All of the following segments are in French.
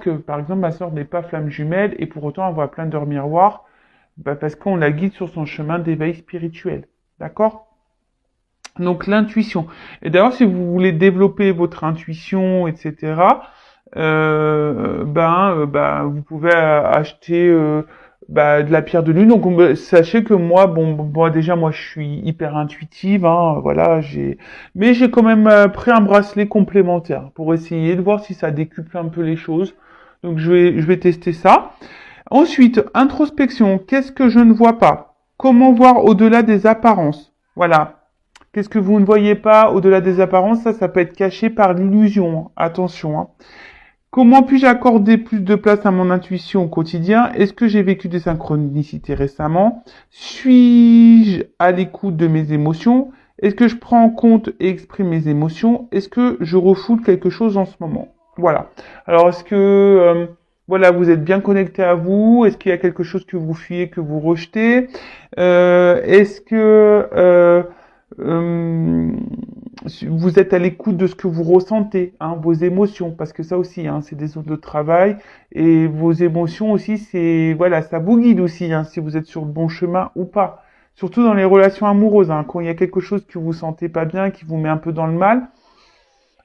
que, par exemple, ma sœur n'est pas flamme jumelle et pour autant elle voit plein d'heures miroirs, bah, parce qu'on la guide sur son chemin d'éveil spirituel. D'accord? Donc l'intuition. Et d'ailleurs, si vous voulez développer votre intuition, etc., vous pouvez acheter de la pierre de lune. Donc sachez que moi, déjà moi je suis hyper intuitive, hein, voilà, mais j'ai quand même pris un bracelet complémentaire pour essayer de voir si ça décuple un peu les choses. Donc je vais tester ça. Ensuite, introspection. Qu'est-ce que je ne vois pas? Comment voir au-delà des apparences? Voilà. Qu'est-ce que vous ne voyez pas au-delà des apparences? Ça peut être caché par l'illusion. Attention, hein. Comment puis-je accorder plus de place à mon intuition au quotidien? Est-ce que j'ai vécu des synchronicités récemment? Suis-je à l'écoute de mes émotions? Est-ce que je prends en compte et exprime mes émotions? Est-ce que je refoule quelque chose en ce moment? Voilà. Alors, est-ce que vous êtes bien connecté à vous? Est-ce qu'il y a quelque chose que vous fuyez, que vous rejetez? Est-ce que euh, vous êtes à l'écoute de ce que vous ressentez, hein, vos émotions, parce que ça aussi, hein, c'est des zones de travail, et vos émotions aussi, ça vous guide aussi, hein, si vous êtes sur le bon chemin ou pas. Surtout dans les relations amoureuses, hein, quand il y a quelque chose que vous sentez pas bien, qui vous met un peu dans le mal,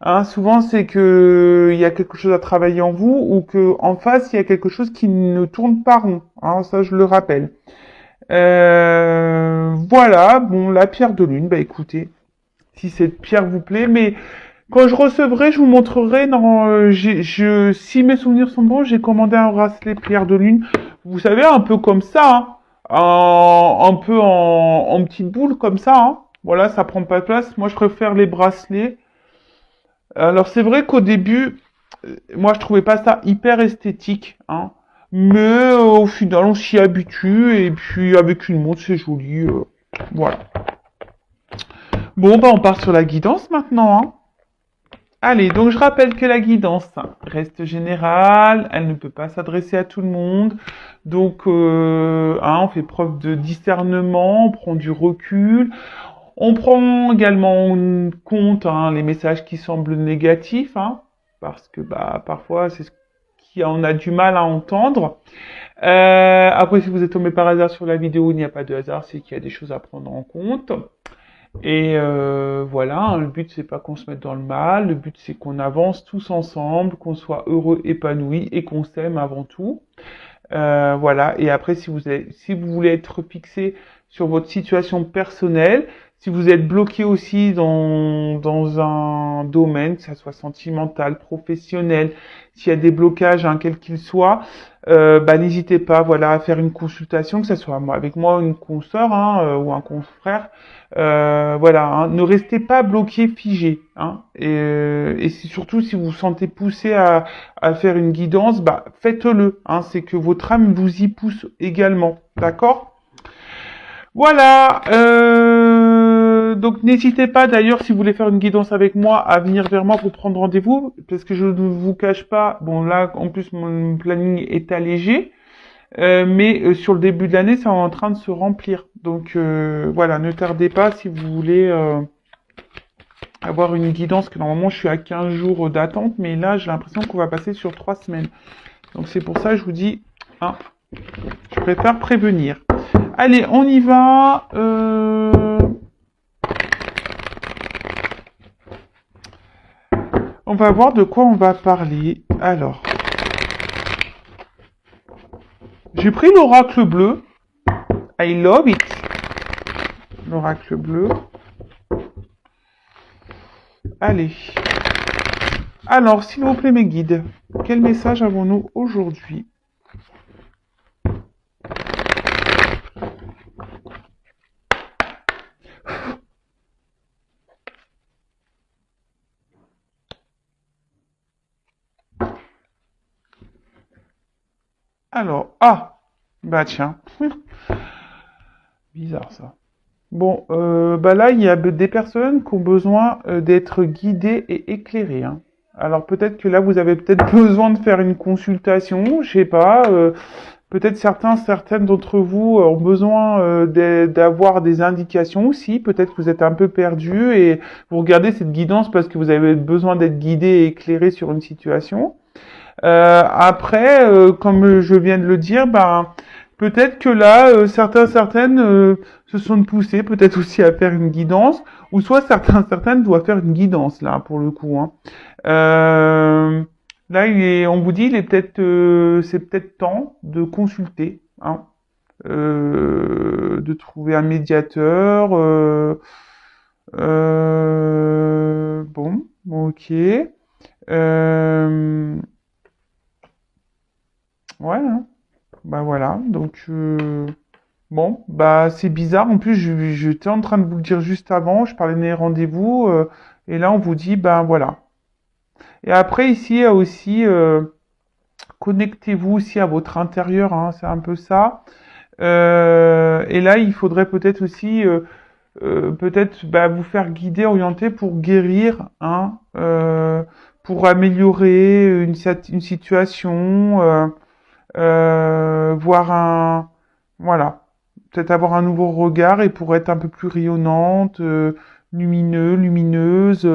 hein, souvent c'est que il y a quelque chose à travailler en vous, ou que en face il y a quelque chose qui ne tourne pas rond, hein, ça je le rappelle. Voilà, bon, la pierre de lune, bah écoutez, si cette pierre vous plaît, mais quand je recevrai, je vous montrerai. Si mes souvenirs sont bons, j'ai commandé un bracelet pierre de lune. Vous savez, un peu comme ça, hein, un peu en petite boule comme ça. Hein. Voilà, ça prend pas de place. Moi, je préfère les bracelets. Alors, c'est vrai qu'au début, moi, je trouvais pas ça hyper esthétique, hein. Mais au final, on s'y habitue et puis avec une montre, c'est joli. Voilà. Bon, bah, on part sur la guidance maintenant, hein. Allez, donc je rappelle que la guidance reste générale, elle ne peut pas s'adresser à tout le monde. Donc, on fait preuve de discernement, on prend du recul. On prend également en compte les messages qui semblent négatifs, hein, parce que parfois c'est ce qu'on a du mal à entendre. Après, si vous êtes tombé par hasard sur la vidéo, il n'y a pas de hasard, c'est qu'il y a des choses à prendre en compte. Et voilà, hein, le but c'est pas qu'on se mette dans le mal, le but c'est qu'on avance tous ensemble, qu'on soit heureux, épanoui et qu'on s'aime avant tout. Voilà, et après si vous voulez être fixé sur votre situation personnelle, si vous êtes bloqué aussi dans un domaine, que ça soit sentimental, professionnel, s'il y a des blocages, hein, quels qu'ils soient, n'hésitez pas, voilà, à faire une consultation, que ce soit avec moi, une consoeur, hein, ou un confrère. Voilà, hein, ne restez pas bloqué, figé, hein, et surtout si vous vous sentez poussé à faire une guidance, faites-le, hein, c'est que votre âme vous y pousse également, d'accord? Voilà, donc n'hésitez pas d'ailleurs si vous voulez faire une guidance avec moi à venir vers moi pour prendre rendez-vous, parce que je ne vous cache pas, bon là en plus mon planning est allégé, mais sur le début de l'année c'est en train de se remplir, donc voilà, ne tardez pas si vous voulez avoir une guidance, que normalement je suis à 15 jours d'attente, mais là j'ai l'impression qu'on va passer sur 3 semaines, donc c'est pour ça que je vous dis, hein, je préfère prévenir. Allez, on y va. On va voir de quoi on va parler. Alors, j'ai pris l'oracle bleu. I love it. L'oracle bleu. Allez. Alors, s'il vous plaît, mes guides, quel message avons-nous aujourd'hui ? Alors, tiens. Bizarre ça. Bon, là, il y a des personnes qui ont besoin d'être guidées et éclairées, hein. Alors peut-être que là, vous avez peut-être besoin de faire une consultation, je sais pas. Peut-être certaines d'entre vous ont besoin d'avoir des indications aussi. Peut-être que vous êtes un peu perdu et vous regardez cette guidance parce que vous avez besoin d'être guidé et éclairé sur une situation. Après, comme je viens de le dire, ben peut-être que là, certaines se sont poussées peut-être aussi à faire une guidance, ou soit certaines doivent faire une guidance là pour le coup. Hein. Euh, Là, on vous dit, c'est peut-être temps de consulter, hein, de trouver un médiateur. Bon, ok. Euh, ouais, hein. Bah voilà. Donc bon, bah c'est bizarre. En plus, j'étais en train de vous le dire juste avant. Je parlais des rendez-vous et là on vous dit, ben voilà. Et après ici, il y a aussi connectez-vous aussi à votre intérieur. Hein, c'est un peu ça. Et là, il faudrait peut-être aussi peut-être bah, vous faire guider, orienter pour guérir, hein, pour améliorer une situation, voir un, voilà, peut-être avoir un nouveau regard et pour être un peu plus rayonnante, lumineuse.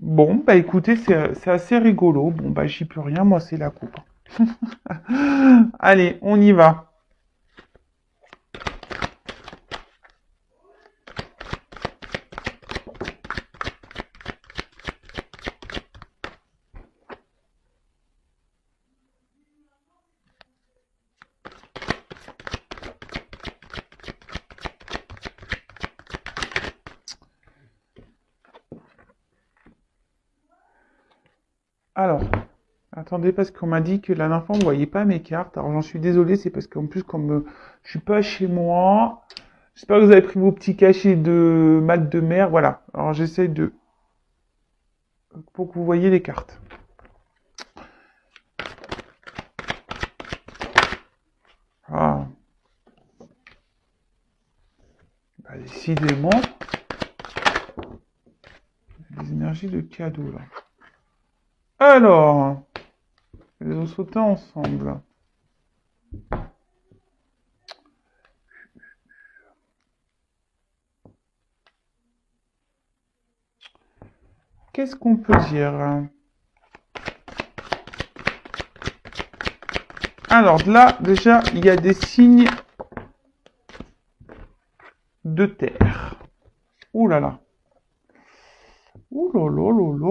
Bon, bah écoutez, c'est assez rigolo. Bon, bah j'y peux rien, moi c'est la coupe. Allez, on y va. Alors, attendez, parce qu'on m'a dit que la dernière fois, on ne voyait pas mes cartes. Alors, j'en suis désolé, c'est parce qu'en plus, comme je suis pas chez moi, j'espère que vous avez pris vos petits cachets de mal de mer. Voilà. Alors, j'essaie de... pour que vous voyez les cartes. Ah, bah, décidément, les énergies de cadeau, là. Alors, ils ont sauté ensemble. Qu'est-ce qu'on peut dire? Alors, là, déjà, il y a des signes de terre. Ouh là là. Ouh là là là là.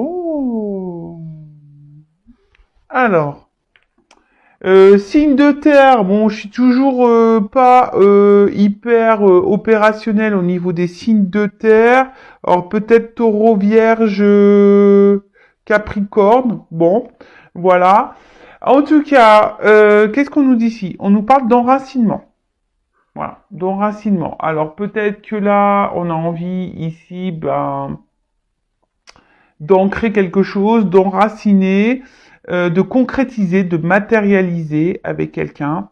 Alors, signe de terre, bon, je suis toujours pas hyper opérationnel au niveau des signes de terre. Alors peut-être Taureau, Vierge, Capricorne. Bon, voilà. En tout cas, qu'est-ce qu'on nous dit ici? On nous parle d'enracinement. Voilà, d'enracinement. Alors peut-être que là, on a envie ici, ben, d'ancrer quelque chose, d'enraciner, de concrétiser, de matérialiser avec quelqu'un.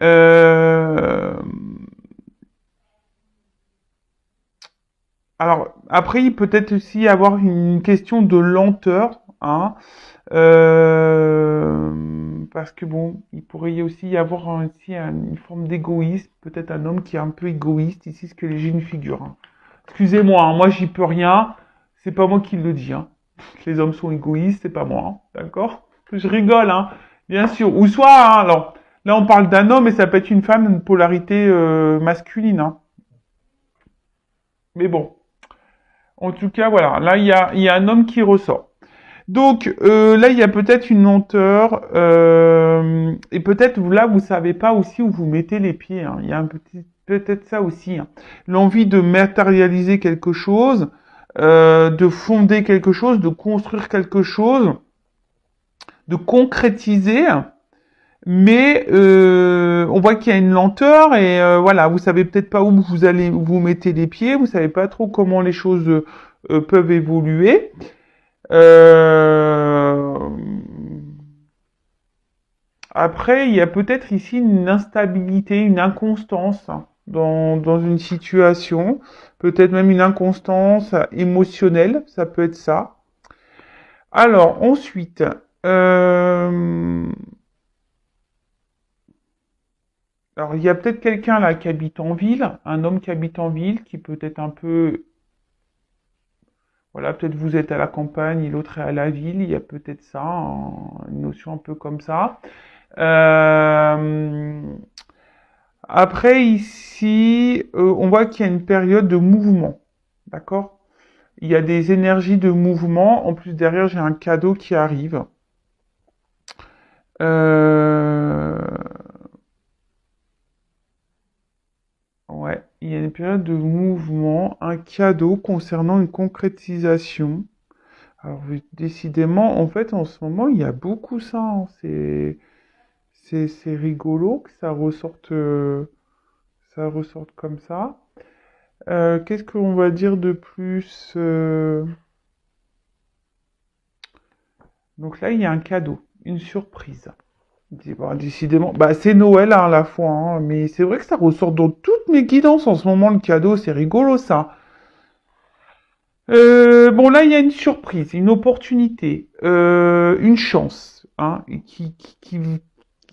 Euh, alors après, il peut être aussi avoir une question de lenteur, hein, parce que bon, il pourrait aussi y avoir aussi une forme d'égoïsme, peut-être un homme qui est un peu égoïste ici, ce que j'ai une figure. Hein. Excusez-moi, hein, moi j'y peux rien, c'est pas moi qui le dis. Hein. Que les hommes sont égoïstes, c'est pas moi, hein, d'accord? Je rigole, hein, bien sûr. Ou soit, hein, alors, là on parle d'un homme et ça peut être une femme, une polarité masculine, hein. Mais bon, en tout cas, voilà, là il y a un homme qui ressort. Donc là il y a peut-être une lenteur et peut-être là vous savez pas aussi où vous mettez les pieds. Hein. Il y a un petit peut-être ça aussi. Hein. L'envie de matérialiser quelque chose, de fonder quelque chose, de construire quelque chose, de concrétiser, mais on voit qu'il y a une lenteur et voilà, vous savez peut-être pas où vous allez où vous mettez les pieds, vous savez pas trop comment les choses peuvent évoluer. Euh, Après, il y a peut-être ici une instabilité, une inconstance dans une situation, peut-être même une inconstance émotionnelle, ça peut être ça. Alors, ensuite, euh, alors il y a peut-être quelqu'un là qui habite en ville, un homme qui habite en ville, qui peut être un peu, Voilà, peut-être vous êtes à la campagne et l'autre est à la ville, il y a peut-être ça, une notion un peu comme ça. Euh, Après, ici, on voit qu'il y a une période de mouvement, d'accord? Il y a des énergies de mouvement. En plus, derrière, j'ai un cadeau qui arrive. Euh, Ouais, il y a une période de mouvement, un cadeau concernant une concrétisation. Alors, oui, décidément, en fait, en ce moment, il y a beaucoup ça, hein. C'est rigolo que ça ressorte comme ça. Qu'est-ce qu'on va dire de plus? Donc là, il y a un cadeau, une surprise. Bon, décidément, bah, c'est Noël hein, à la fois, hein, mais c'est vrai que ça ressort dans toutes mes guidances en ce moment, le cadeau, c'est rigolo ça. Bon, là, il y a une surprise, une opportunité, une chance, hein,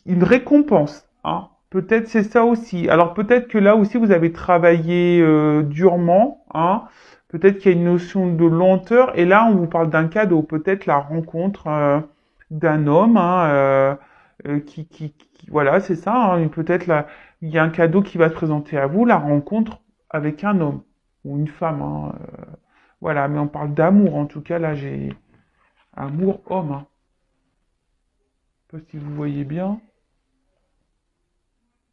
une récompense, hein. Peut-être c'est ça aussi. Alors peut-être que là aussi vous avez travaillé durement, hein. Peut-être qu'il y a une notion de lenteur. Et là, on vous parle d'un cadeau, peut-être la rencontre d'un homme, hein, voilà, c'est ça. Hein. Peut-être là, il y a un cadeau qui va se présenter à vous, la rencontre avec un homme ou une femme. Hein. Voilà, mais on parle d'amour. En tout cas, là, j'ai amour homme. Hein. Je sais pas si vous voyez bien.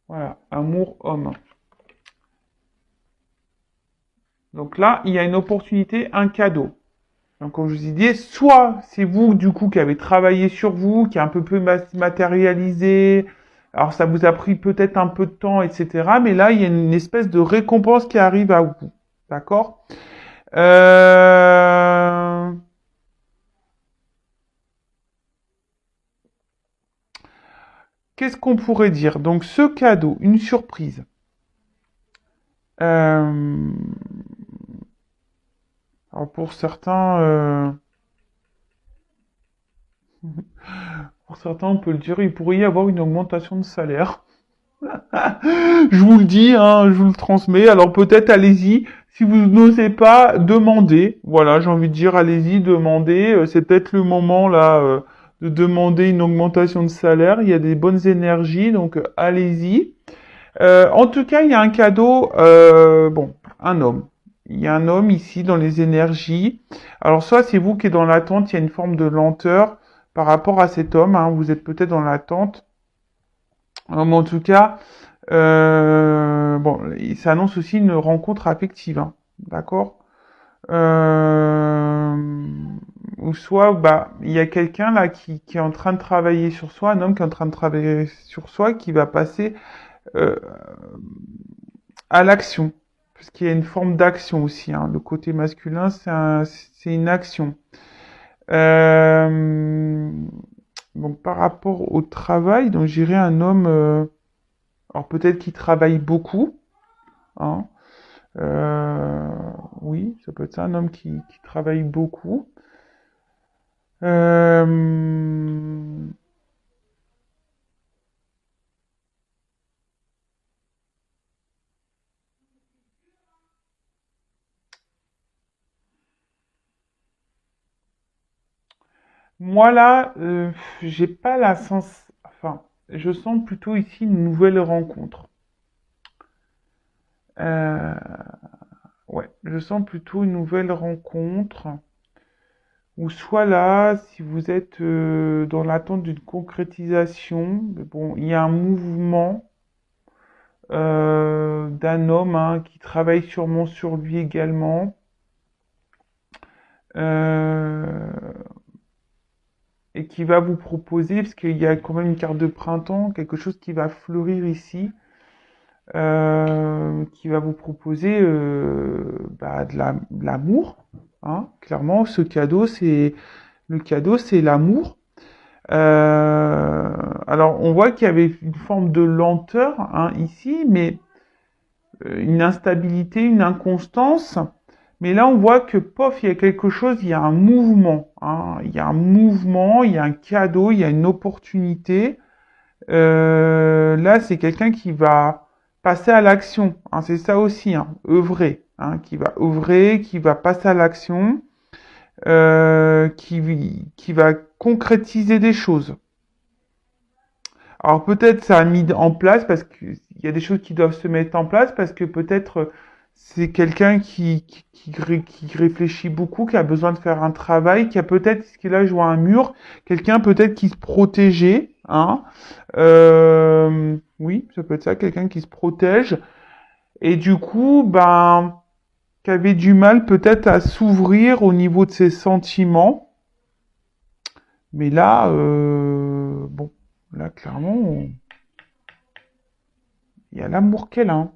Voilà, amour homme. Donc là, il y a une opportunité, un cadeau. Donc, comme je vous ai dit, soit c'est vous, du coup, qui avez travaillé sur vous, qui a un peu matérialisé. Alors, ça vous a pris peut-être un peu de temps, etc. Mais là, il y a une espèce de récompense qui arrive à vous. D'accord? euh... Qu'est-ce qu'on pourrait dire? Donc, ce cadeau, une surprise. Euh... Alors, pour certains, on peut le dire, il pourrait y avoir une augmentation de salaire. Je vous le dis, hein, je vous le transmets. Alors peut-être allez-y. Si vous n'osez pas, demandez. Voilà, j'ai envie de dire, allez-y, demandez. C'est peut-être le moment là de demander une augmentation de salaire. Il y a des bonnes énergies, donc allez-y. En tout cas, il y a un cadeau. Bon, un homme. Il y a un homme ici dans les énergies. Alors soit c'est vous qui êtes dans l'attente, il y a une forme de lenteur par rapport à cet homme. Hein, vous êtes peut-être dans l'attente. Mais en tout cas, bon, ça annonce aussi une rencontre affective, hein, d'accord? Euh, ou soit, bah, il y a quelqu'un là qui est en train de travailler sur soi, un homme qui est en train de travailler sur soi, qui va passer euh, à l'action, parce qu'il y a une forme d'action aussi, hein. Le côté masculin, c'est une action. Euh, donc par rapport au travail, donc j'irais un homme. Alors peut-être qu'il travaille beaucoup, hein. Euh, oui, ça peut être ça, un homme qui travaille beaucoup. Euh, Moi là, j'ai pas la sens, enfin, je sens plutôt ici une nouvelle rencontre. Euh, ouais, je sens plutôt une nouvelle rencontre. Ou soit là, si vous êtes dans l'attente d'une concrétisation, mais bon, il y a un mouvement d'un homme hein, qui travaille sûrement sur lui également. euh, et qui va vous proposer, parce qu'il y a quand même une carte de printemps, quelque chose qui va fleurir ici, qui va vous proposer bah, de l'amour. Hein. Clairement, le cadeau, c'est l'amour. Alors, on voit qu'il y avait une forme de lenteur hein, ici, mais une instabilité, une inconstance. Mais là, on voit que, pof, il y a quelque chose, il y a un mouvement. Hein. Il y a un mouvement, il y a un cadeau, il y a une opportunité. Là, c'est quelqu'un qui va passer à l'action. Hein. C'est ça aussi, hein, œuvrer. Hein, qui va œuvrer, qui va passer à l'action. qui va concrétiser des choses. Alors peut-être ça a mis en place parce qu'il y a des choses qui doivent se mettre en place parce que peut-être c'est quelqu'un qui réfléchit beaucoup, qui a besoin de faire un travail, qui a peut-être, ce qu'il a, je vois un mur, quelqu'un peut-être qui se protégeait, hein. Oui, ça peut être ça, quelqu'un qui se protège et du coup, ben, qui avait du mal peut-être à s'ouvrir au niveau de ses sentiments. Mais là, bon, là clairement, il y a l'amour qu'elle a, hein.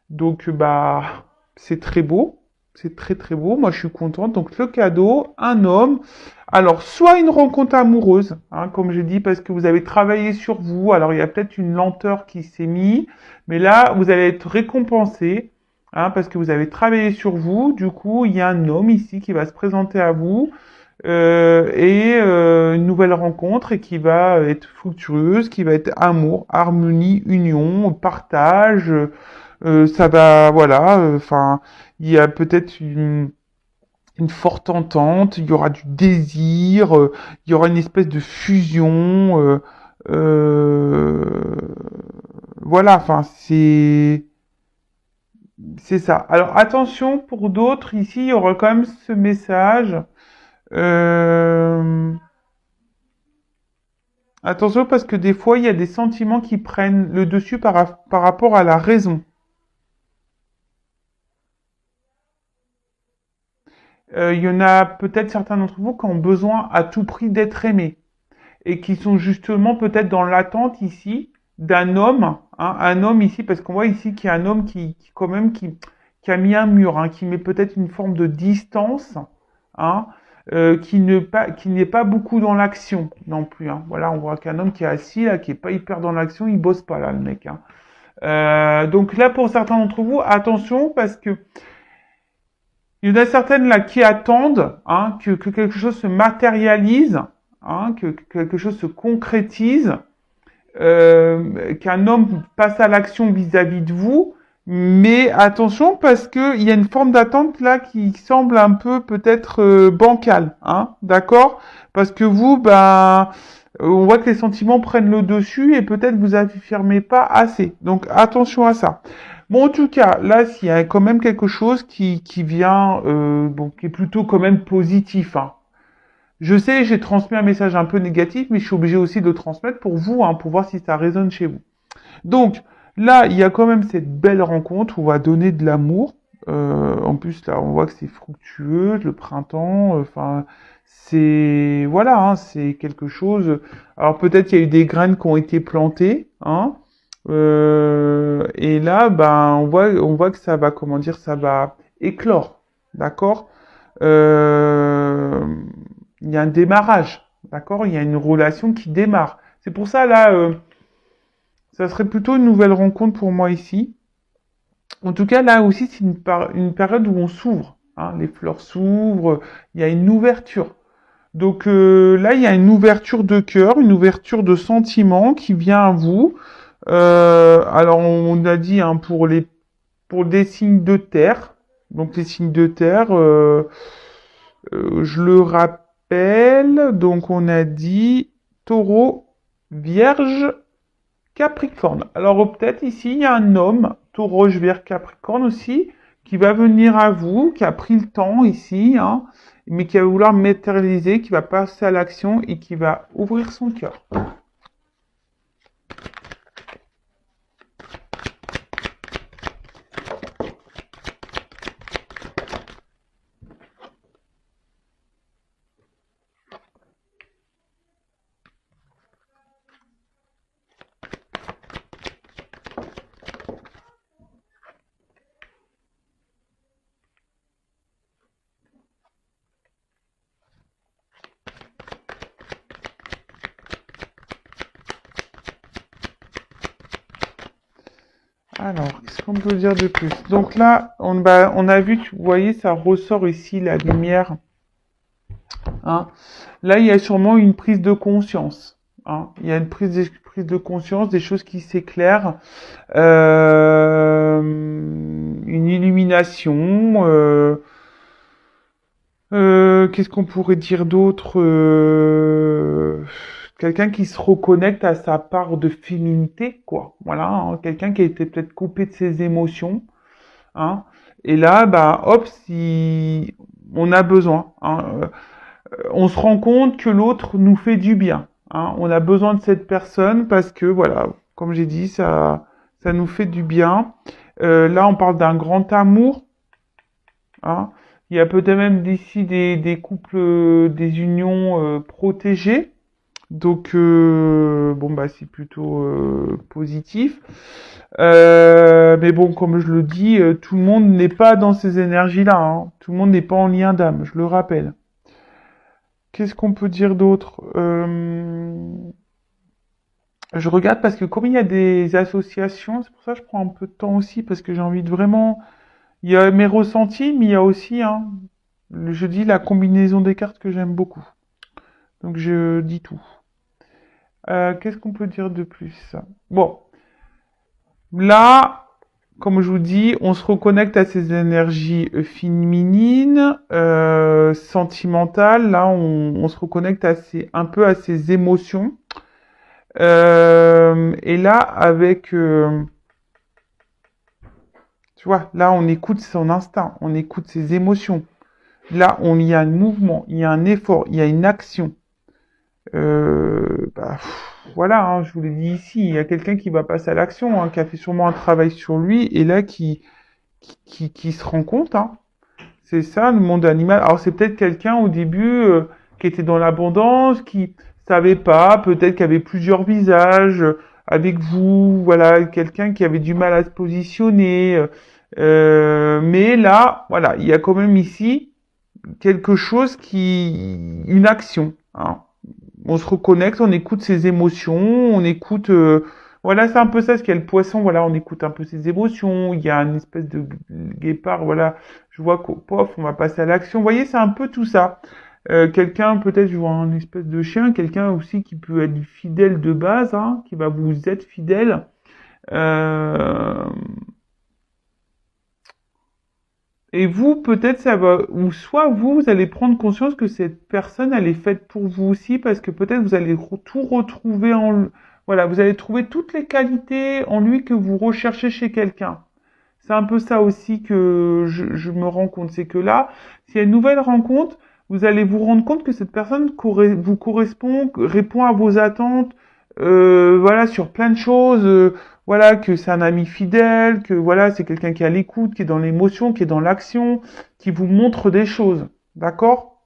Donc, bah, c'est très beau. C'est très très beau. Moi, je suis contente. Donc, le cadeau, un homme. Alors, soit une rencontre amoureuse, hein, comme je dis, parce que vous avez travaillé sur vous. Alors, il y a peut-être une lenteur qui s'est mise. Mais là, vous allez être récompensé, hein, parce que vous avez travaillé sur vous. Du coup, il y a un homme ici qui va se présenter à vous. Une nouvelle rencontre et qui va être fructueuse, qui va être amour, harmonie, union, partage. Ça va, voilà, enfin, il y a peut-être une forte entente, il y aura du désir, il y aura une espèce de fusion, euh, voilà, enfin, c'est ça. Alors attention, pour d'autres, ici, il y aura quand même ce message. Euh, Attention parce que des fois, il y a des sentiments qui prennent le dessus par rapport à la raison. Il y en a peut-être certains d'entre vous qui ont besoin à tout prix d'être aimés et qui sont justement peut-être dans l'attente ici d'un homme, hein, un homme ici, parce qu'on voit ici qu'il y a un homme qui quand même qui a mis un mur, hein, qui met peut-être une forme de distance, hein, qui n'est pas beaucoup dans l'action non plus, hein. Voilà, on voit qu'un homme qui est assis là, qui est pas hyper dans l'action, il bosse pas là, le mec, hein. Donc là, pour certains d'entre vous, attention parce que il y en a certaines là qui attendent, hein, que quelque chose se matérialise, hein, que quelque chose se concrétise, qu'un homme passe à l'action vis-à-vis de vous. Mais attention parce que il y a une forme d'attente là qui semble un peu peut-être bancale, hein, d'accord? Parce que vous, ben, on voit que les sentiments prennent le dessus et peut-être vous affirmez pas assez. Donc attention à ça. Bon, en tout cas, là, s'il y a quand même quelque chose qui vient, bon, qui est plutôt quand même positif, hein. Je sais, j'ai transmis un message un peu négatif, mais je suis obligé aussi de le transmettre pour vous, hein, pour voir si ça résonne chez vous. Donc, là, il y a quand même cette belle rencontre où on va donner de l'amour. En plus, là, on voit que c'est fructueux, le printemps, enfin, c'est, voilà, hein, c'est quelque chose. Alors, peut-être il y a eu des graines qui ont été plantées, hein, et là, ben, on voit que ça va, comment dire, ça va éclore, d'accord? Euh, il y a un démarrage, d'accord? Il y a une relation qui démarre. C'est pour ça, là, ça serait plutôt une nouvelle rencontre pour moi ici. En tout cas, là aussi, c'est une période où on s'ouvre, hein. Les fleurs s'ouvrent, il y a une ouverture. Donc là, il y a une ouverture de cœur, une ouverture de sentiment qui vient à vous. Alors, on a dit, hein, pour des signes de terre. Donc les signes de terre, je le rappelle. Donc on a dit Taureau, Vierge, Capricorne. Alors peut-être ici, il y a un homme, Taureau, Vierge, Capricorne aussi, qui va venir à vous, qui a pris le temps ici, hein, mais qui va vouloir matérialiser, qui va passer à l'action et qui va ouvrir son cœur. Alors, qu'est-ce qu'on peut dire de plus? Donc là, on a vu, vous voyez, ça ressort ici, la lumière, hein. Là, il y a sûrement une prise de conscience, hein. Il y a une prise de conscience, des choses qui s'éclairent, une illumination, Qu'est-ce qu'on pourrait dire d'autre? Quelqu'un qui se reconnecte à sa part de féminité, quoi. Voilà, hein. Quelqu'un qui a été peut-être coupé de ses émotions, hein. Et là, bah, hop, si on a besoin, hein, on se rend compte que l'autre nous fait du bien, hein. On a besoin de cette personne parce que, voilà, comme j'ai dit, ça nous fait du bien. Là, on parle d'un grand amour, hein. Il y a peut-être même d'ici des couples, des unions protégées. Donc, bon, bah, c'est plutôt positif. Mais bon, comme je le dis, tout le monde n'est pas dans ces énergies-là, hein. Tout le monde n'est pas en lien d'âme, je le rappelle. Qu'est-ce qu'on peut dire d'autre? Je regarde parce que comme il y a des associations, c'est pour ça que je prends un peu de temps aussi, parce que j'ai envie de vraiment... Il y a mes ressentis, mais il y a aussi, hein, je dis la combinaison des cartes que j'aime beaucoup. Donc je dis tout. Qu'est-ce qu'on peut dire de plus? Bon, là, comme je vous dis, on se reconnecte à ces énergies féminines, sentimentales. Là, on se reconnecte un peu à ces émotions. Et là, tu vois, là, on écoute son instinct, on écoute ses émotions. Là, il y a un mouvement, il y a un effort, il y a une action. Voilà, hein, je vous l'ai dit ici, il y a quelqu'un qui va passer à l'action, hein, qui a fait sûrement un travail sur lui, et là, qui se rend compte, hein. C'est ça, le monde animal. Alors, c'est peut-être quelqu'un au début qui était dans l'abondance, qui savait pas, peut-être qu'il avait plusieurs visages avec vous, voilà, quelqu'un qui avait du mal à se positionner. Mais là, voilà, il y a quand même ici quelque chose une action, hein. On se reconnecte, on écoute ses émotions, on écoute, voilà, c'est un peu ça, ce qu'il y a le poisson, voilà, on écoute un peu ses émotions, il y a une espèce de guépard, voilà, je vois qu'au pof, on va passer à l'action, vous voyez, c'est un peu tout ça. Quelqu'un, peut-être, je vois un espèce de chien, quelqu'un aussi qui peut être fidèle de base, hein, qui va vous être fidèle. Euh, Et vous, peut-être, ça va, ou soit vous, vous allez prendre conscience que cette personne, elle est faite pour vous aussi, parce que peut-être vous allez tout retrouver voilà, vous allez trouver toutes les qualités en lui que vous recherchez chez quelqu'un. C'est un peu ça aussi que je me rends compte. C'est que là, s'il y a une nouvelle rencontre, vous allez vous rendre compte que cette personne vous correspond, répond à vos attentes, voilà, sur plein de choses. Voilà, que c'est un ami fidèle, que voilà, c'est quelqu'un qui est à l'écoute, qui est dans l'émotion, qui est dans l'action, qui vous montre des choses. D'accord?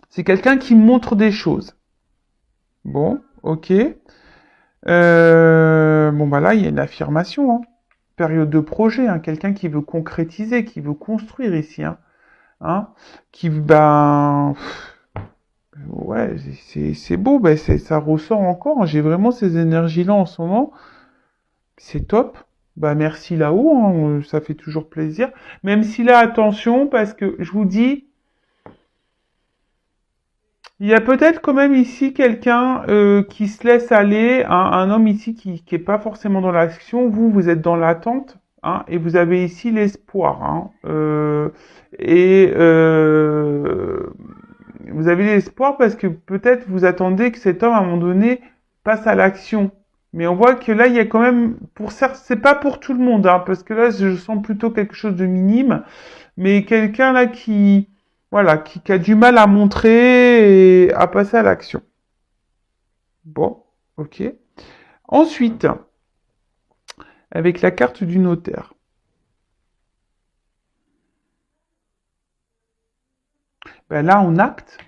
C'est quelqu'un qui montre des choses. Bon, ok. Bon, bah là, il y a une affirmation, hein. Période de projet, hein. Quelqu'un qui veut concrétiser, qui veut construire ici, hein. Hein, qui, ben, ouais, c'est beau, ben, ça ressort encore, hein. J'ai vraiment ces énergies-là en ce moment. C'est top. Bah, merci là-haut, hein, ça fait toujours plaisir. Même si là, attention, parce que je vous dis, il y a peut-être quand même ici quelqu'un qui se laisse aller, un homme ici qui est pas forcément dans l'action. Vous êtes dans l'attente, hein, et vous avez ici l'espoir, hein, et vous avez l'espoir parce que peut-être vous attendez que cet homme à un moment donné passe à l'action. Mais on voit que là, il y a quand même, pour certains, c'est pas pour tout le monde, hein, parce que là, je sens plutôt quelque chose de minime, mais quelqu'un là voilà, qui a du mal à montrer et à passer à l'action. Bon, ok. Ensuite, avec la carte du notaire. Ben là, on acte.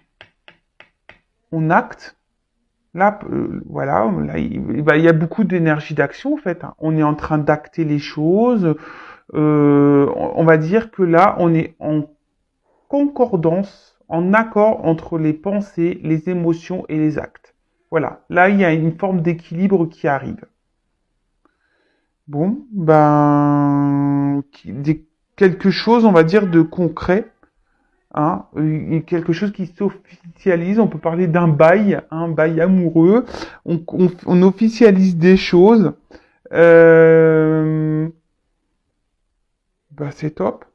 Là, voilà, là, il y a beaucoup d'énergie d'action en fait, hein. On est en train d'acter les choses. On va dire que là, on est en concordance, en accord entre les pensées, les émotions et les actes. Voilà, là, il y a une forme d'équilibre qui arrive. Bon, ben, quelque chose, on va dire, de concret, hein, quelque chose qui s'officialise. On peut parler d'un bail, un bail amoureux. On officialise des choses. Bah, c'est top.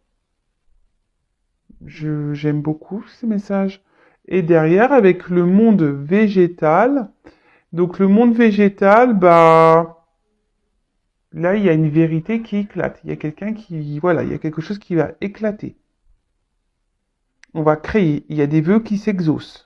J'aime beaucoup ces messages. Et derrière, avec le monde végétal, donc le monde végétal, bah, là, il y a une vérité qui éclate. Il y a quelqu'un qui, voilà, il y a quelque chose qui va éclater. On va créer. Il y a des vœux qui s'exaucent.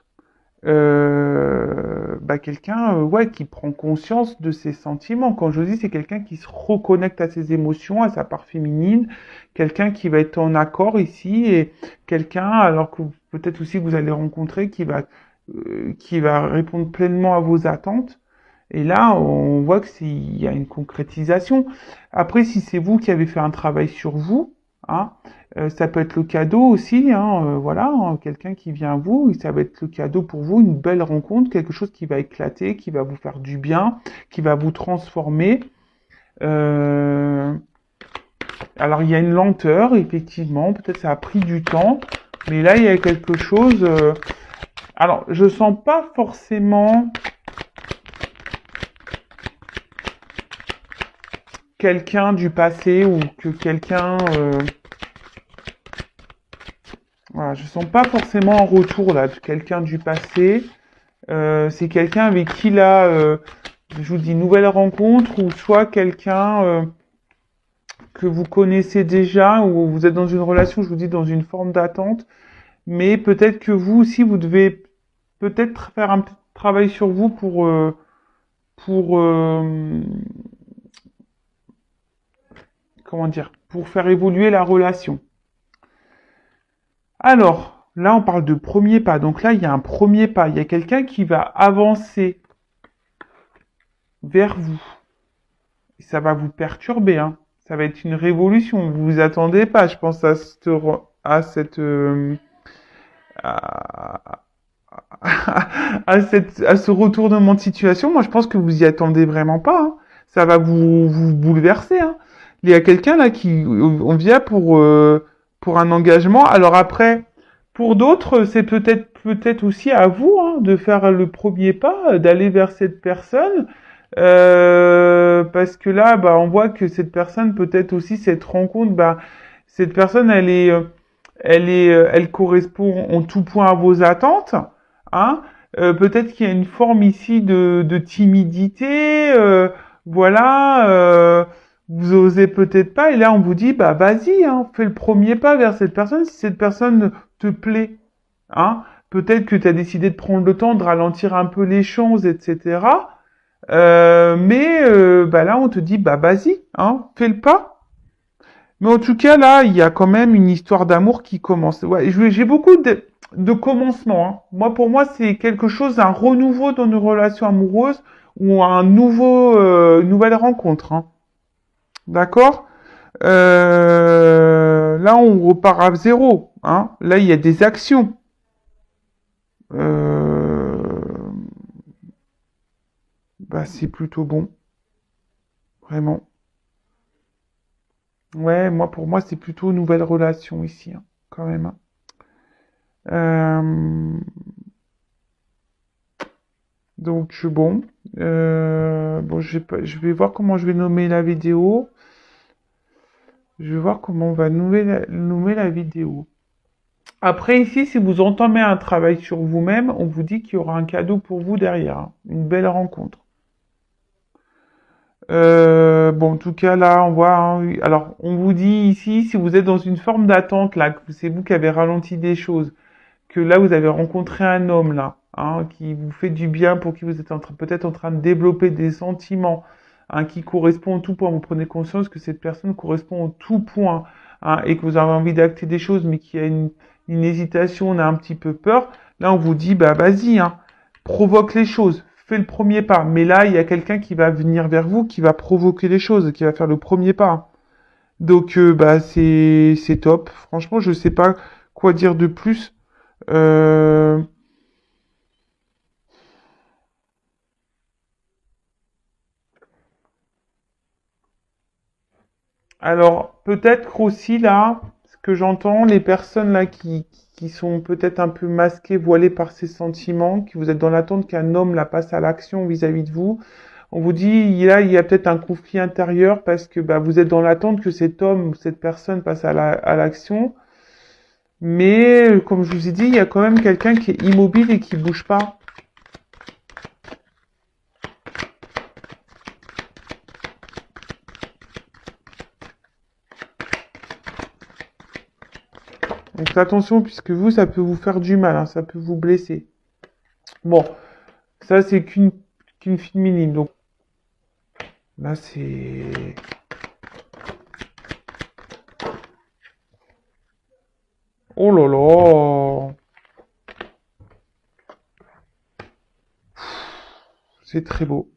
Bah quelqu'un ouais qui prend conscience de ses sentiments. Quand je dis c'est quelqu'un qui se reconnecte à ses émotions, à sa part féminine, quelqu'un qui va être en accord ici et quelqu'un alors que peut-être aussi que vous allez rencontrer qui va répondre pleinement à vos attentes. Et là, on voit que il y a une concrétisation. Après, si c'est vous qui avez fait un travail sur vous, hein, ça peut être le cadeau aussi, hein, voilà, hein, quelqu'un qui vient à vous, et ça va être le cadeau pour vous, une belle rencontre, quelque chose qui va éclater, qui va vous faire du bien, qui va vous transformer. Euh, alors il y a une lenteur, effectivement, peut-être ça a pris du temps, mais là il y a quelque chose. Alors je sens pas forcément quelqu'un du passé ou que quelqu'un. Voilà, je sens pas forcément un retour là de quelqu'un du passé. C'est quelqu'un avec qui là, je vous dis nouvelle rencontre ou soit quelqu'un que vous connaissez déjà ou vous êtes dans une relation, je vous dis dans une forme d'attente. Mais peut-être que vous aussi vous devez peut-être faire un petit travail sur vous pour comment dire, pour faire évoluer la relation. Alors, là, on parle de premier pas. Donc là, il y a un premier pas. Il y a quelqu'un qui va avancer vers vous. Et ça va vous perturber, hein. Ça va être une révolution. Vous vous attendez pas, je pense, à, à ce retournement de situation. Moi, je pense que vous y attendez vraiment pas, hein. Ça va vous bouleverser, hein. Il y a quelqu'un là qui, on vient pour un engagement. Alors après, pour d'autres, c'est peut-être aussi à vous hein, de faire le premier pas, d'aller vers cette personne, parce que là, bah, on voit que cette personne, peut-être aussi cette rencontre, bah, cette personne, elle correspond en tout point à vos attentes, hein. Peut-être qu'il y a une forme ici de timidité, voilà. Vous osez peut-être pas, et là on vous dit, bah vas-y, hein, fais le premier pas vers cette personne, si cette personne te plaît, hein. Peut-être que tu as décidé de prendre le temps de ralentir un peu les choses, etc. Mais bah là on te dit, bah vas-y, hein, fais le pas. Mais en tout cas, là, il y a quand même une histoire d'amour qui commence. Ouais, j'ai beaucoup de commencements, hein. Moi, pour moi, c'est quelque chose, un renouveau dans une relation amoureuse ou un nouvelle rencontre, hein. D'accord? Là, on repart à zéro, hein. Là, il y a des actions. Euh, Bah, c'est plutôt bon, vraiment. Ouais, pour moi, c'est plutôt une nouvelle relation ici, hein, quand même, hein. Euh, Donc bon, bon, je vais voir comment je vais nommer la vidéo. Je vais voir comment on va nommer la vidéo. Après ici, si vous entamez un travail sur vous-même, on vous dit qu'il y aura un cadeau pour vous derrière, hein, une belle rencontre. Bon, en tout cas là, on voit. Hein, oui. Alors, on vous dit ici, si vous êtes dans une forme d'attente là, que c'est vous qui avez ralenti des choses, que là vous avez rencontré un homme là, hein, qui vous fait du bien, pour qui vous êtes peut-être en train de développer des sentiments, hein, qui correspond en tout point. Vous prenez conscience que cette personne correspond en tout point, hein, et que vous avez envie d'acter des choses, mais qu'il y a une hésitation, on a un petit peu peur. Là, on vous dit, bah vas-y, hein, provoque les choses, fais le premier pas. Mais là, il y a quelqu'un qui va venir vers vous, qui va provoquer les choses, qui va faire le premier pas. Donc, bah c'est top. Franchement, je sais pas quoi dire de plus. Euh, alors, peut-être aussi là, ce que j'entends, les personnes là qui sont peut-être un peu masquées, voilées par ces sentiments, qui vous êtes dans l'attente qu'un homme la passe à l'action vis-à-vis de vous, on vous dit, là, il y a peut-être un conflit intérieur parce que bah, vous êtes dans l'attente que cet homme ou cette personne passe à l'action. Mais, comme je vous ai dit, il y a quand même quelqu'un qui est immobile et qui bouge pas. Donc faites attention, puisque vous, ça peut vous faire du mal, hein, ça peut vous blesser. Bon, ça c'est qu'une fille minime. Donc là, c'est... Oh là là! C'est très beau.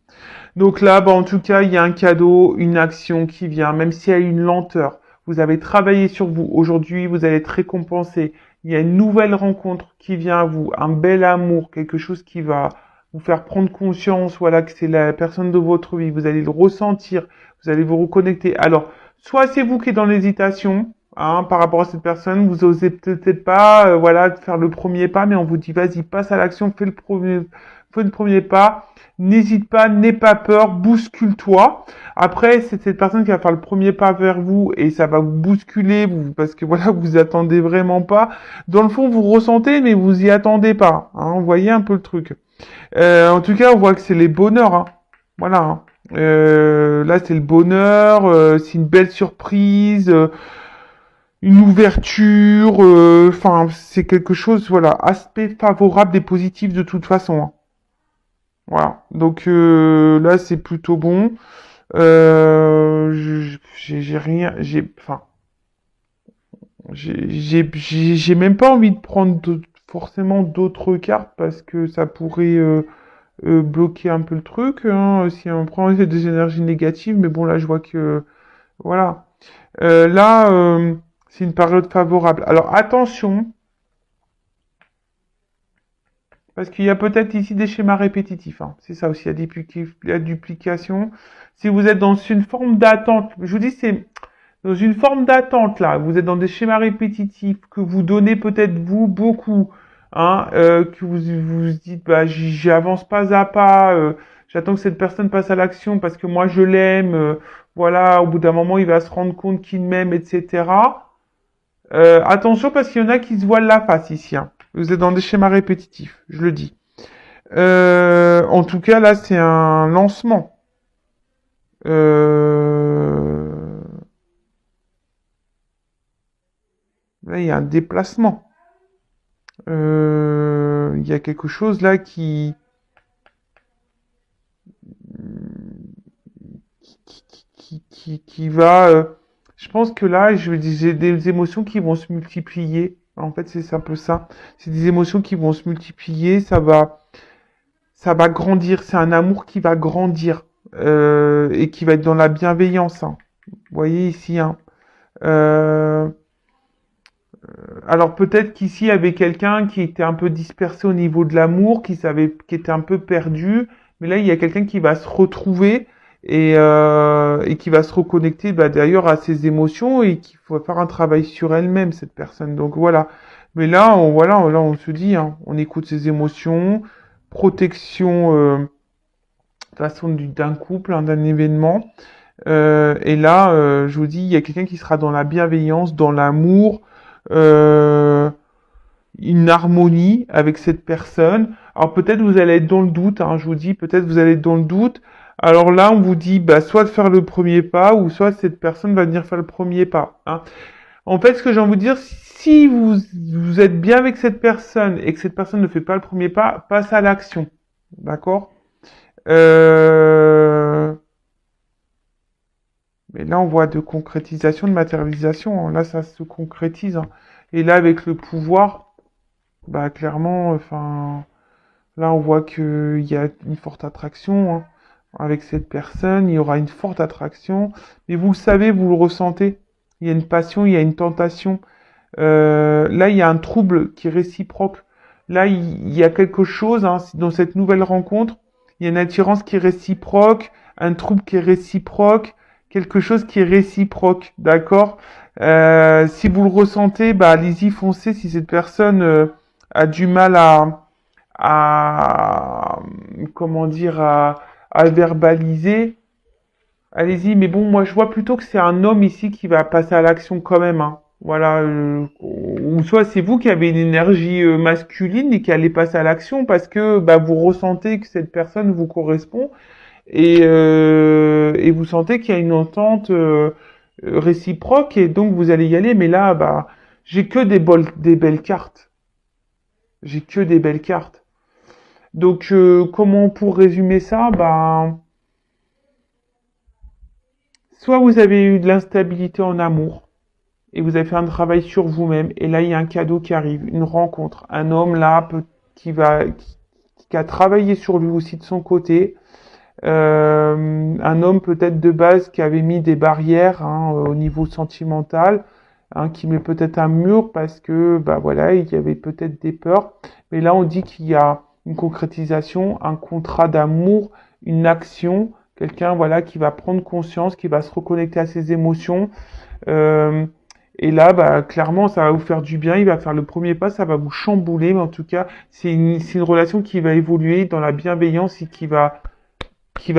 Donc là, bah, en tout cas, il y a un cadeau, une action qui vient, même s'il y a une lenteur. Vous avez travaillé sur vous. Aujourd'hui, vous allez être récompensé. Il y a une nouvelle rencontre qui vient à vous, un bel amour, quelque chose qui va vous faire prendre conscience, voilà, que c'est la personne de votre vie. Vous allez le ressentir, vous allez vous reconnecter. Alors, soit c'est vous qui êtes dans l'hésitation, hein, par rapport à cette personne, vous osez peut-être pas, voilà, faire le premier pas, mais on vous dit, vas-y, passe à l'action, fais le premier pas. N'hésite pas, n'aie pas peur, bouscule-toi. Après, c'est cette personne qui va faire le premier pas vers vous et ça va vous bousculer parce que voilà, vous attendez vraiment pas. Dans le fond, vous ressentez, mais vous y attendez pas. Hein, vous voyez un peu le truc. En tout cas, on voit que c'est les bonheurs. Hein. Voilà. Hein. Là, c'est le bonheur. C'est une belle surprise. Une ouverture. Enfin, c'est quelque chose. Voilà, aspect favorable et positif de toute façon. Hein. Voilà. Donc là, c'est plutôt bon. J'ai rien, enfin, j'ai même pas envie de prendre forcément d'autres cartes parce que ça pourrait bloquer un peu le truc, hein, si on prend des énergies négatives. Mais bon, là, je vois que, voilà. Là, c'est une période favorable. Alors, attention, parce qu'il y a peut-être ici des schémas répétitifs. Hein. C'est ça aussi, il y a duplication. Si vous êtes dans une forme d'attente, je vous dis, c'est dans une forme d'attente là. Vous êtes dans des schémas répétitifs que vous donnez peut-être vous beaucoup, hein, que vous dites, bah, j'avance pas à pas. J'attends que cette personne passe à l'action parce que moi je l'aime. Voilà, au bout d'un moment, il va se rendre compte qu'il m'aime, etc. Attention parce qu'il y en a qui se voilent la face ici. Hein. Vous êtes dans des schémas répétitifs, je le dis. En tout cas, là, c'est un lancement. Là, il y a un déplacement. Il y a quelque chose là qui va... je pense que là, j'ai des émotions qui vont se multiplier. En fait, c'est un peu ça. C'est des émotions qui vont se multiplier. Ça va grandir. C'est un amour qui va grandir et qui va être dans la bienveillance. Hein. Vous voyez ici. Hein. Euh, alors peut-être qu'ici il y avait quelqu'un qui était un peu dispersé au niveau de l'amour, qui était un peu perdu, mais là il y a quelqu'un qui va se retrouver et qui va se reconnecter bah, d'ailleurs à ses émotions et qu'il faut faire un travail sur elle-même cette personne. Donc voilà. Mais là là on se dit, hein, on écoute ses émotions, protection façon d'un couple, hein, d'un événement. Et là, je vous dis, il y a quelqu'un qui sera dans la bienveillance, dans l'amour, euh, une harmonie avec cette personne. Alors peut-être vous allez être dans le doute, hein, je vous dis, peut-être vous allez être dans le doute. Alors là, on vous dit, bah, soit de faire le premier pas, ou soit cette personne va venir faire le premier pas. Hein. En fait, ce que j'ai envie de dire, si vous êtes bien avec cette personne et que cette personne ne fait pas le premier pas, passe à l'action. D'accord Mais là, on voit de concrétisation, de matérialisation. Hein. Là, ça se concrétise. Hein. Et là, avec le pouvoir, bah clairement, enfin, là, on voit qu'il y a une forte attraction. Hein. Avec cette personne, il y aura une forte attraction. Mais vous le savez, vous le ressentez. Il y a une passion, il y a une tentation. Là, il y a un trouble qui est réciproque. Là, il y a quelque chose hein, dans cette nouvelle rencontre. Il y a une attirance qui est réciproque, un trouble qui est réciproque, quelque chose qui est réciproque, d'accord Si vous le ressentez, bah allez-y, foncez. Si cette personne a du mal à comment dire, à verbaliser, allez-y. Mais bon, moi je vois plutôt que c'est un homme ici qui va passer à l'action quand même. Hein. Voilà, ou ou soit c'est vous qui avez une énergie masculine et qui allez passer à l'action parce que bah, vous ressentez que cette personne vous correspond et vous sentez qu'il y a une entente réciproque et donc vous allez y aller. Mais là, bah, j'ai que des belles cartes. J'ai que des belles cartes. Donc, comment pour résumer ça, bah, soit vous avez eu de l'instabilité en amour et vous avez fait un travail sur vous-même et là il y a un cadeau qui arrive, une rencontre, un homme là qui a travaillé sur lui aussi de son côté, un homme peut-être de base qui avait mis des barrières hein, au niveau sentimental, hein, qui met peut-être un mur parce que bah voilà il y avait peut-être des peurs, mais là on dit qu'il y a une concrétisation, un contrat d'amour, une action. Quelqu'un voilà qui va prendre conscience, qui va se reconnecter à ses émotions. Euh, et là, bah, clairement, ça va vous faire du bien. Il va faire le premier pas, ça va vous chambouler. Mais en tout cas, c'est une relation qui va évoluer dans la bienveillance et qui va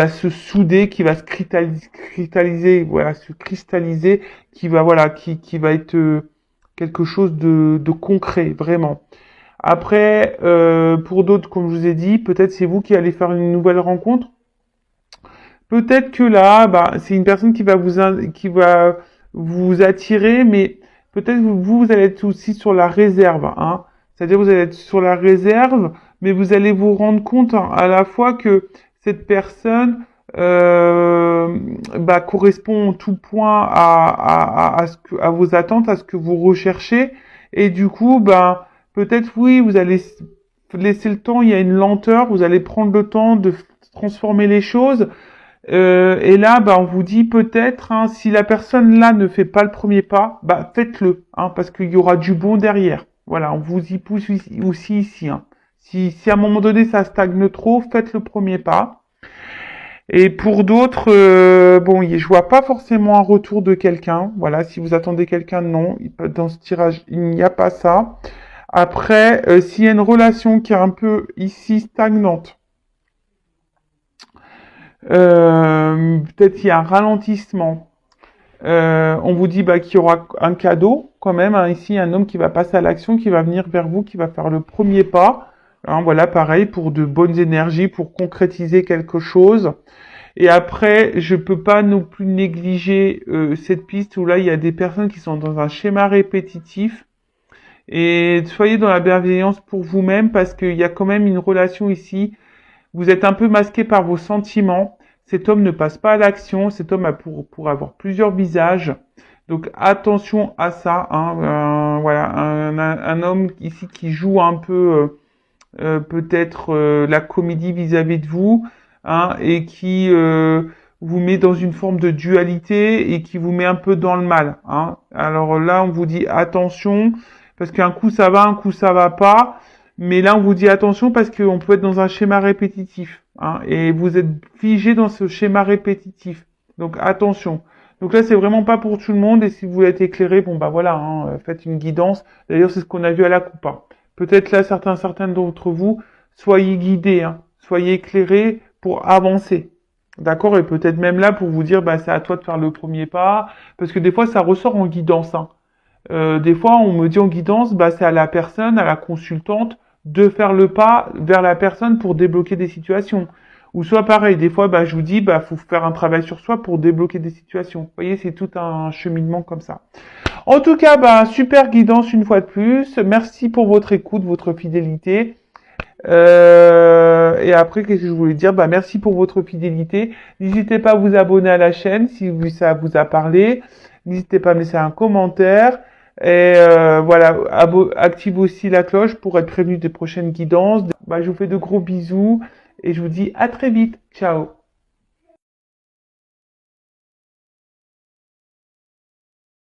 se souder, qui va se cristalliser, voilà, se cristalliser, qui va, voilà, qui va être quelque chose de concret, vraiment. Après, pour d'autres, comme je vous ai dit, peut-être c'est vous qui allez faire une nouvelle rencontre. Peut-être que là, bah, c'est une personne qui va vous attirer, mais peut-être vous allez être aussi sur la réserve, hein. C'est-à-dire vous allez être sur la réserve, mais vous allez vous rendre compte hein, à la fois que cette personne bah, correspond en tout point à vos attentes, à ce que vous recherchez, et du coup, bah, peut-être oui, vous allez laisser le temps, il y a une lenteur, vous allez prendre le temps de transformer les choses. Et là, bah, on vous dit peut-être, hein, si la personne là ne fait pas le premier pas, bah faites-le, hein, parce qu'il y aura du bon derrière. Voilà, on vous y pousse aussi ici. Hein. Si à un moment donné ça stagne trop, faites le premier pas. Et pour d'autres, bon, je vois pas forcément un retour de quelqu'un. Voilà, si vous attendez quelqu'un, non, dans ce tirage, il n'y a pas ça. Après, s'il y a une relation qui est un peu ici stagnante, peut-être il y a un ralentissement. On vous dit bah, qu'il y aura un cadeau quand même. Hein, ici, un homme qui va passer à l'action, qui va venir vers vous, qui va faire le premier pas. Hein, voilà, pareil, pour de bonnes énergies, pour concrétiser quelque chose. Et après, je peux pas non plus négliger cette piste où là, il y a des personnes qui sont dans un schéma répétitif. Et soyez dans la bienveillance pour vous-même parce qu'il y a quand même une relation ici. Vous êtes un peu masqué par vos sentiments. Cet homme ne passe pas à l'action. Cet homme a pour avoir plusieurs visages. Donc attention à ça. Hein. Voilà, un homme ici qui joue un peu peut-être la comédie vis-à-vis de vous, hein, et qui vous met dans une forme de dualité et qui vous met un peu dans le mal. Hein. Alors là, on vous dit attention parce qu'un coup ça va, un coup ça va pas. Mais là, on vous dit attention parce qu'on peut être dans un schéma répétitif. Hein, et vous êtes figé dans ce schéma répétitif. Donc attention. Donc là, c'est vraiment pas pour tout le monde. Et si vous voulez être éclairé, bon bah voilà, hein, faites une guidance. D'ailleurs, c'est ce qu'on a vu à la coupa. Peut-être là, certains d'entre vous, soyez guidés, hein, soyez éclairés pour avancer. D'accord? Et peut-être même là pour vous dire, bah c'est à toi de faire le premier pas. Parce que des fois, ça ressort en guidance. Hein. Des fois, on me dit en guidance, bah c'est à la personne, à la consultante, de faire le pas vers la personne pour débloquer des situations. Ou soit pareil, des fois, bah, je vous dis, bah, faut faire un travail sur soi pour débloquer des situations. Vous voyez, c'est tout un cheminement comme ça. En tout cas, bah, super guidance une fois de plus. Merci pour votre écoute, votre fidélité. Et après, qu'est-ce que je voulais dire? Bah, merci pour votre fidélité. N'hésitez pas à vous abonner à la chaîne si ça vous a parlé. N'hésitez pas à me laisser un commentaire. Et voilà, active aussi la cloche pour être prévenu des prochaines guidances. Bah, je vous fais de gros bisous et je vous dis à très vite. Ciao.